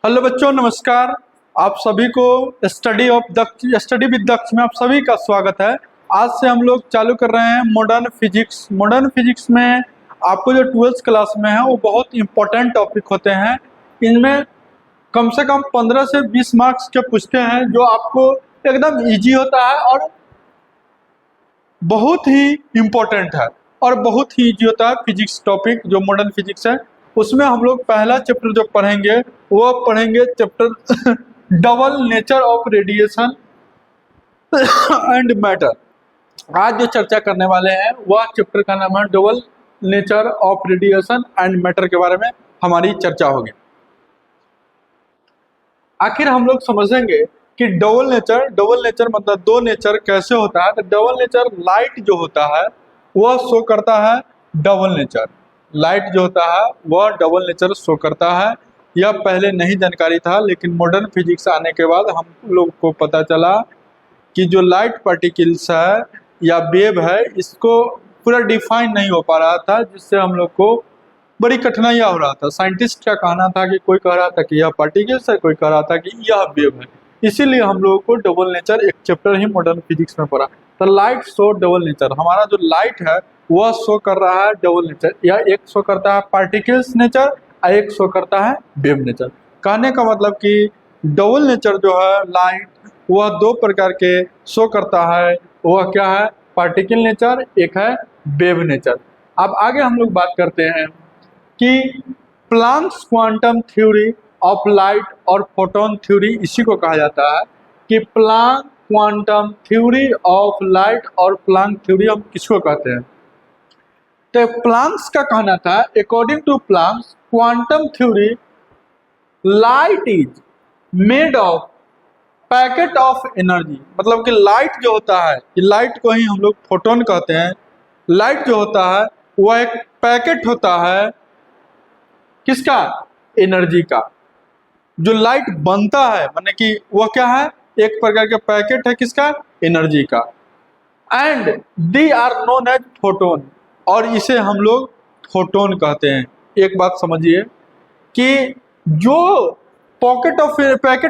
Hello बच्चों, नमस्कार। आप सभी को स्टडी विद दक्ष में आप सभी का स्वागत है। आज से हम लोग चालू कर रहे हैं मॉडर्न फिजिक्स। मॉडर्न फिजिक्स में आपको जो 12th क्लास में है वो बहुत इंपॉर्टेंट टॉपिक होते हैं। इनमें कम से कम 15 से 20 मार्क्स के पूछते हैं, जो आपको एकदम इजी होता है और बहुत ही इम्पोर्टेंट है और बहुत ही इजी होता है। फिजिक्स टॉपिक जो मॉडर्न फिजिक्स है उसमें हम लोग पहला चैप्टर जो पढ़ेंगे वो पढ़ेंगे chapter double nature of radiation and matter. आज जो चर्चा करने वाले हैं वह चैप्टर का नाम है double nature of radiation and matter के बारे में हमारी चर्चा होगी। आखिर हम लोग समझेंगे कि डबल नेचर मतलब दो नेचर कैसे होता है। तो डबल नेचर लाइट जो होता है वह शो करता है डबल नेचर। लाइट जो होता है वह डबल नेचर शो करता है। यह पहले नहीं जानकारी था, लेकिन मॉडर्न फिजिक्स आने के बाद हम लोग को पता चला कि जो लाइट पार्टिकल्स है या वेव है इसको पूरा डिफाइन नहीं हो पा रहा था, जिससे हम लोग को बड़ी कठिनाइयाँ हो रहा था। साइंटिस्ट का कहना था कि कोई कह रहा था कि यह पार्टिकल्स है, कोई कह रहा था कि यह वेव है। इसीलिए हम लोगों को डबल नेचर एक चैप्टर ही मॉडर्न फिजिक्स में पढ़ा। तो लाइट शो डबल नेचर, हमारा जो लाइट है वह शो कर रहा है डबल नेचर। यह एक शो करता है पार्टिकल्स नेचर और एक शो करता है वेव नेचर। कहने का मतलब कि डबल नेचर जो है लाइट वह दो प्रकार के शो करता है। वह क्या है? पार्टिकल नेचर, एक है वेव नेचर। अब आगे हम लोग बात करते हैं कि Planck's quantum theory of light और फोटोन थ्योरी, इसी को कहा जाता है कि Planck quantum theory of light और प्लैंक थ्योरी हम किसको कहते हैं। तो प्लैंक्स का कहना था, according to Planck's quantum theory light is made of packet of energy. मतलब कि लाइट जो होता है, लाइट को ही हम लोग फोटोन कहते हैं। लाइट जो होता है वह एक पैकेट होता है, किसका? एनर्जी का। जो लाइट बनता है माने कि वह क्या है? एक प्रकार का पैकेट है, किसका? एनर्जी का। And they are known as photon, और इसे हम लोग फोटोन कहते हैं। एक बात समझिए कि जो पैकेट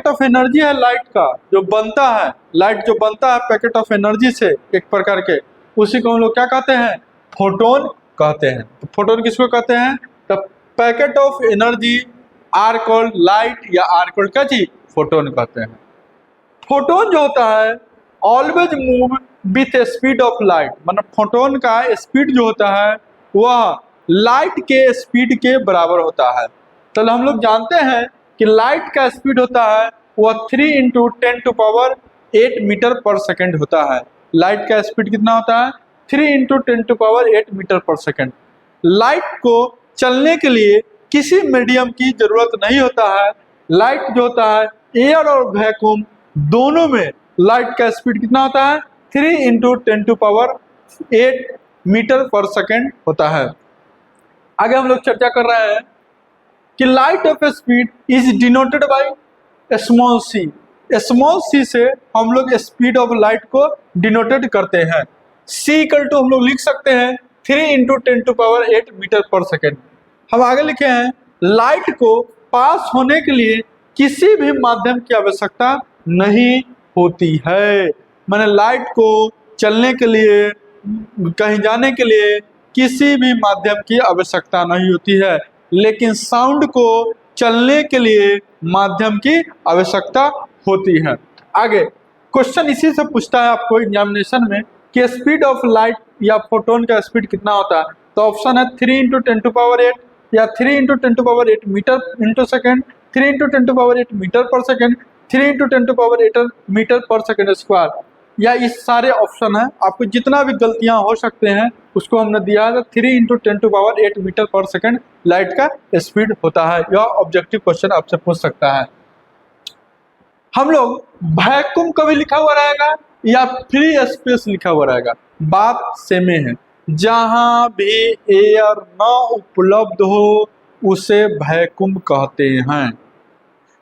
ऑफ एनर्जी है लाइट का, जो बनता है, लाइट जो बनता है पैकेट ऑफ एनर्जी से एक प्रकार के, उसी को हम लोग क्या कहते हैं? फोटोन कहते हैं। तो फोटोन किसको कहते हैं? तो packet of energy are called light या आर कॉल्ड क्या चीज? फोटोन कहते हैं। फोटोन जो होता है always move with speed of light, मतलब फोटोन का स्पीड जो होता है वह लाइट के स्पीड के बराबर होता है। तो हम लोग जानते हैं कि लाइट का स्पीड होता है वह 3 × 10⁸ मीटर पर सेकेंड होता है। लाइट का स्पीड कितना होता है? 3 × 10⁸ मीटर पर सेकेंड। लाइट को चलने के लिए किसी मीडियम की जरूरत नहीं होता है। लाइट जो होता है एयर और वैक्यूम दोनों में लाइट का स्पीड कितना होता है? 3 × 10⁸ मीटर पर सेकेंड होता है। आगे हम लोग चर्चा कर रहे हैं कि light of speed is denoted by small c. Small c से हम लोग स्पीड ऑफ लाइट को डिनोटेड करते हैं। सी इक्वल टू हम लोग लिख सकते हैं 3 × 10⁸ मीटर पर सेकेंड। हम आगे लिखे हैं लाइट को पास होने के लिए किसी भी माध्यम की आवश्यकता नहीं होती है। मैंने लाइट को चलने के लिए, कहीं जाने के लिए किसी भी माध्यम की आवश्यकता नहीं होती है, लेकिन साउंड को चलने के लिए माध्यम की आवश्यकता होती है। आगे क्वेश्चन इसी से पूछता है आपको एग्जामिनेशन में कि स्पीड ऑफ लाइट या फोटोन का स्पीड कितना होता है। तो ऑप्शन है 3 × 10⁸ या 3 × 10⁸ मीटर इंटू सेकेंड, 3 × 10⁸ मीटर पर सेकेंड, 3 × 10⁸ मीटर पर सेकेंड स्क्वायर, या इस सारे ऑप्शन है। आपको जितना भी गलतियां हो सकते हैं उसको हमने दिया है। 3 × 10⁸ मीटर पर सेकेंड लाइट का स्पीड होता है। यह ऑब्जेक्टिव क्वेश्चन आपसे पूछ सकता है। हम लोग वैक्यूम कभी लिखा हुआ रहेगा या फ्री स्पेस लिखा हुआ रहेगा, बात सेम है। जहां भी एयर न उपलब्ध हो उसे वैक्यूम कहते हैं।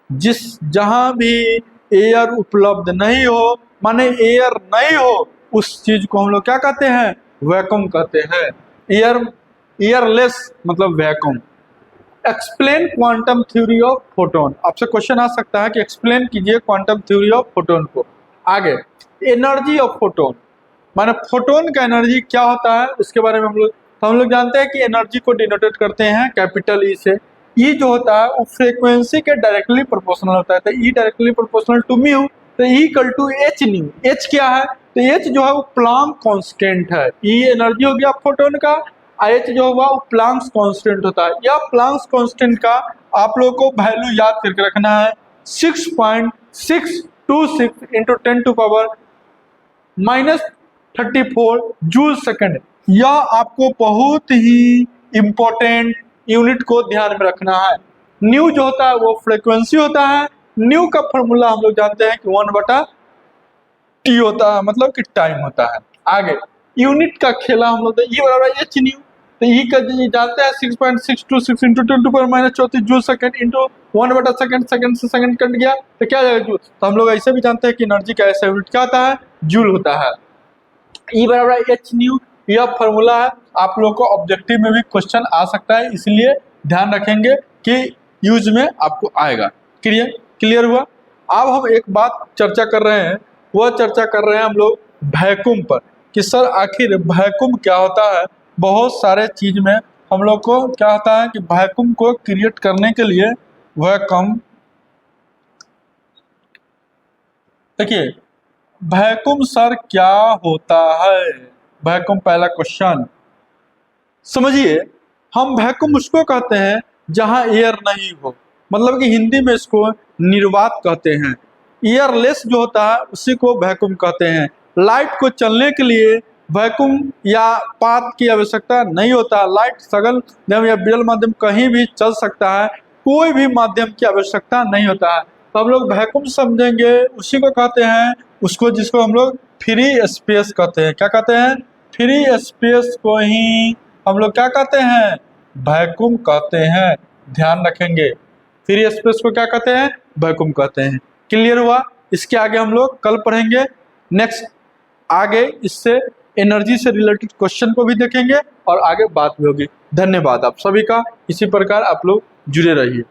जहां भी एयर उपलब्ध नहीं हो, माने एयर नहीं हो, उस चीज को हम लोग क्या कहते हैं? वैक्यूम कहते हैं। एयरलेस मतलब vacuum. Explain quantum theory of photon. आपसे क्वेश्चन आ सकता है कि एक्सप्लेन कीजिए क्वांटम थ्योरी ऑफ फोटोन को। आगे एनर्जी ऑफ फोटोन, माने फोटोन का एनर्जी क्या होता है उसके बारे में हम लोग जानते हैं कि एनर्जी को डिनोटेट करते हैं कैपिटल ई से। ई जो होता है वो फ्रीक्वेंसी के डायरेक्टली प्रोपोर्शनल होता है, तो E directly proportional to mu, तो E equal to H nu. H क्या है, तो एच जो है वो प्लांक कांस्टेंट है। ई एनर्जी हो गया फोटोन का, एच जो होगा वो प्लांक्स कांस्टेंट होता है। या प्लांक्स कांस्टेंट का आप लोगों को वैल्यू याद करके रखना है 6.626 इंटू 10⁻⁻34 जूल सेकंड। यह आपको बहुत ही इंपॉर्टेंट यूनिट को ध्यान में रखना है। न्यू जो होता है वो फ्रीक्वेंसी होता है। न्यू का फॉर्मूला हम लोग जानते हैं कि 1/T होता है, मतलब कि टाइम होता है। आगे यूनिट का खेला हम लोग, ई बराबर एच न्यू, तो ई का जानते हैं 6.626 इंटू 10⁻⁻34 जूल सेकंड इंटू 1/सेकंड, सेकंड से सेकंड कट गया तो क्या जाएगा जूल। तो हम लोग ऐसे भी जानते हैं कि एनर्जी का ऐसा यूनिट क्या होता है, जूल होता है। ई बराबर एच न्यू, यह फॉर्मूला है। आप लोगों को ऑब्जेक्टिव में भी क्वेश्चन आ सकता है, इसलिए ध्यान रखेंगे कि यूज में आपको आएगा। क्लियर हुआ। अब हम एक बात चर्चा कर रहे हैं, वह चर्चा कर रहे हैं हम लोग वैक्यूम पर, कि सर आखिर वैक्यूम क्या होता है। बहुत सारे चीज में हम लोग को क्या होता है कि वैक्यूम को क्रिएट करने के लिए वैक्यूम, देखिए वैक्यूम सर क्या होता है। वैक्यूम पहला क्वेश्चन समझिए, हम वैक्यूम उसको कहते हैं जहां एयर नहीं हो, मतलब कि हिंदी में इसको निर्वात कहते हैं। एयरलेस जो होता है उसी को वैक्यूम कहते हैं। लाइट को चलने के लिए वैक्यूम या पाथ की आवश्यकता नहीं होता। लाइट सघन माध्यम या विरल माध्यम कहीं भी चल सकता है, कोई भी माध्यम की आवश्यकता नहीं होता है। तो हम लोग वैक्यूम समझेंगे उसी को कहते हैं, उसको जिसको हम लोग फ्री स्पेस कहते हैं। क्या कहते हैं, फ्री स्पेस को ही हम लोग क्या कहते हैं, वैक्यूम कहते हैं। ध्यान रखेंगे, फ्री स्पेस को क्या कहते हैं, वैक्यूम कहते हैं। क्लियर हुआ। इसके आगे हम लोग कल पढ़ेंगे। नेक्स्ट आगे इससे एनर्जी से रिलेटेड क्वेश्चन को भी देखेंगे और आगे बात भी होगी। धन्यवाद आप सभी का। इसी प्रकार आप लोग जुड़े रहिए।